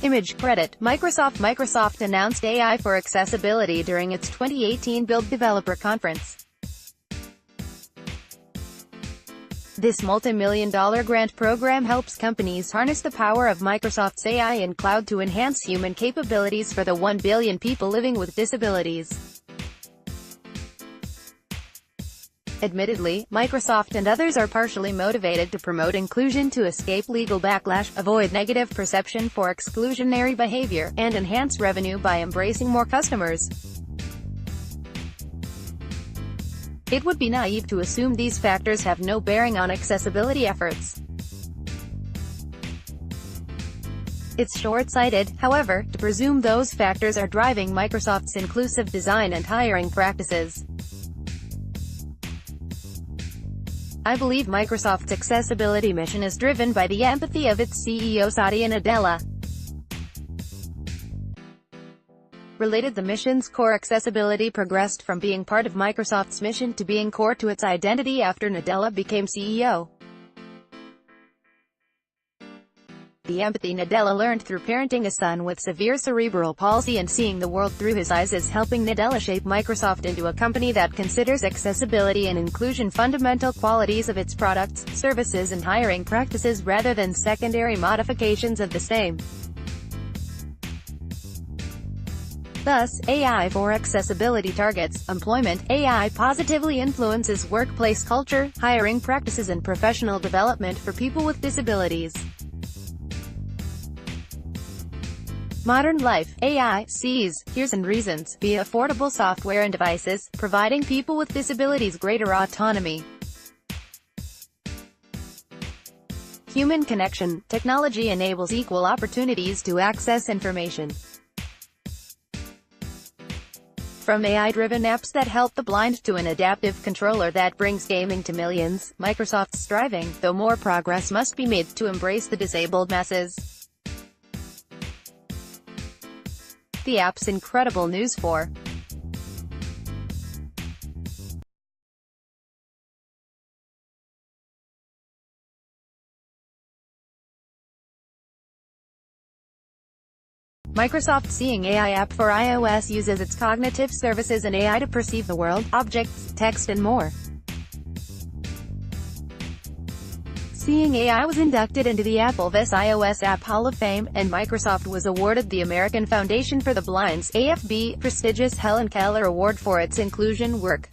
Image credit, Microsoft announced AI for accessibility during its 2018 Build Developer Conference. This multi-million-dollar grant program helps companies harness the power of Microsoft's AI and cloud to enhance human capabilities for the 1 billion people living with disabilities. Admittedly, Microsoft and others are partially motivated to promote inclusion to escape legal backlash, avoid negative perception for exclusionary behavior, and enhance revenue by embracing more customers. It would be naive to assume these factors have no bearing on accessibility efforts. It's short-sighted, however, to presume those factors are driving Microsoft's inclusive design and hiring practices. I believe Microsoft's accessibility mission is driven by the empathy of its CEO Satya Nadella. Related, the mission's core accessibility progressed from being part of Microsoft's mission to being core to its identity after Nadella became CEO. The empathy Nadella learned through parenting a son with severe cerebral palsy and seeing the world through his eyes is helping Nadella shape Microsoft into a company that considers accessibility and inclusion fundamental qualities of its products, services and hiring practices rather than secondary modifications of the same. Thus, AI for accessibility targets employment. AI positively influences workplace culture, hiring practices and professional development for people with disabilities. Modern life. AI sees, hears and reasons, via affordable software and devices, providing people with disabilities greater autonomy. Human connection. Technology enables equal opportunities to access information. From AI-driven apps that help the blind to an adaptive controller that brings gaming to millions, Microsoft's striving, though more progress must be made, to embrace the disabled masses. The app's incredible news for Microsoft Seeing AI app for iOS uses its cognitive services and AI to perceive the world, objects, text and more. Seeing AI was inducted into the Apple's iOS App Hall of Fame, and Microsoft was awarded the American Foundation for the Blind's (AFB) prestigious Helen Keller Award for its inclusion work.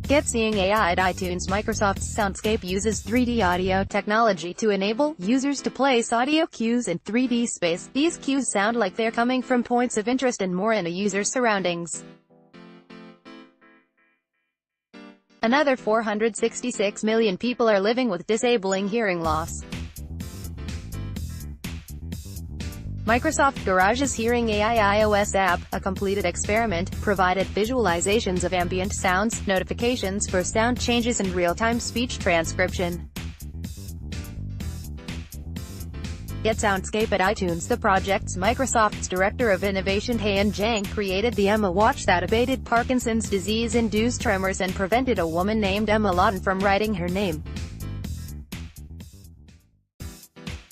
Get Seeing AI at iTunes. Microsoft's Soundscape uses 3D audio technology to enable users to place audio cues in 3D space. These cues sound like they're coming from points of interest and more in a user's surroundings. Another 466 million people are living with disabling hearing loss. Microsoft Garage's Hearing AI iOS app, a completed experiment, provided visualizations of ambient sounds, notifications for sound changes and real-time speech transcription. Get Soundscape at iTunes. The project's Microsoft's Director of Innovation Han Zhang created the Emma Watch that abated Parkinson's disease-induced tremors and prevented a woman named Emma Lawton from writing her name.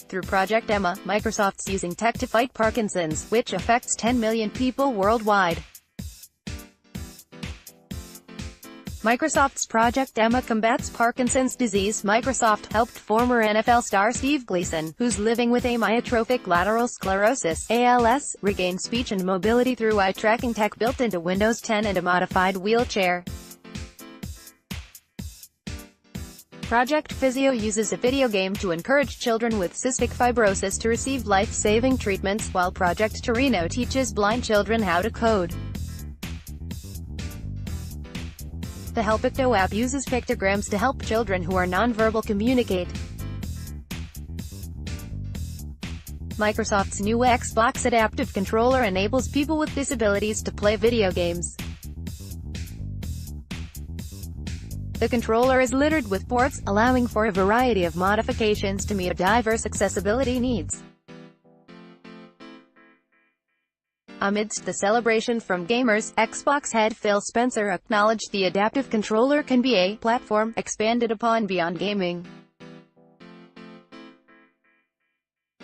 Through Project Emma, Microsoft's using tech to fight Parkinson's, which affects 10 million people worldwide. Microsoft's Project Emma combats Parkinson's disease. Microsoft helped former NFL star Steve Gleason, who's living with amyotrophic lateral sclerosis (ALS), regain speech and mobility through eye-tracking tech built into Windows 10 and a modified wheelchair. Project Physio uses a video game to encourage children with cystic fibrosis to receive life-saving treatments, while Project Torino teaches blind children how to code. The Helpicto app uses pictograms to help children who are nonverbal communicate. Microsoft's new Xbox Adaptive Controller enables people with disabilities to play video games. The controller is littered with ports, allowing for a variety of modifications to meet diverse accessibility needs. Amidst the celebration from gamers, Xbox head Phil Spencer acknowledged the adaptive controller can be a platform expanded upon beyond gaming.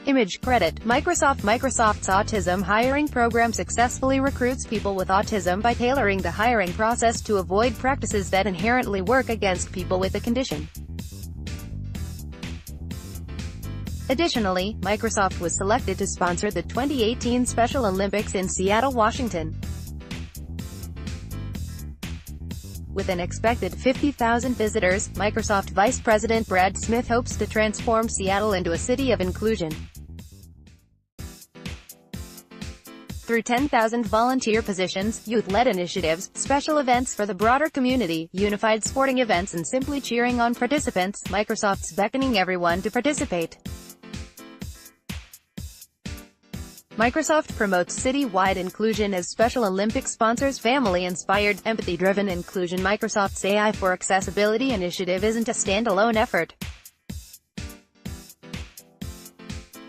Image credit: Microsoft's autism hiring program successfully recruits people with autism by tailoring the hiring process to avoid practices that inherently work against people with the condition. Additionally, Microsoft was selected to sponsor the 2018 Special Olympics in Seattle, Washington. With an expected 50,000 visitors, Microsoft Vice President Brad Smith hopes to transform Seattle into a city of inclusion. Through 10,000 volunteer positions, youth-led initiatives, special events for the broader community, unified sporting events and simply cheering on participants, Microsoft's beckoning everyone to participate. Microsoft promotes city-wide inclusion as Special Olympics sponsors family-inspired, empathy-driven inclusion. Microsoft's AI for Accessibility initiative isn't a standalone effort.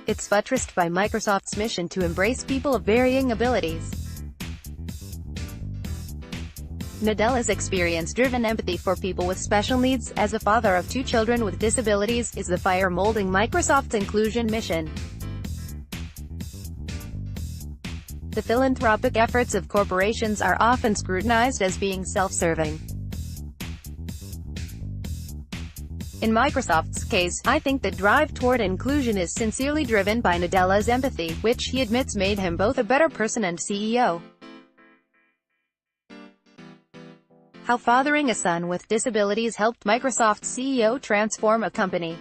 It's buttressed by Microsoft's mission to embrace people of varying abilities. Nadella's experience-driven empathy for people with special needs, as a father of 2 children with disabilities, is the fire molding Microsoft's inclusion mission. The philanthropic efforts of corporations are often scrutinized as being self-serving. In Microsoft's case, I think the drive toward inclusion is sincerely driven by Nadella's empathy, which he admits made him both a better person and CEO. How fathering a son with disabilities helped Microsoft's CEO transform a company.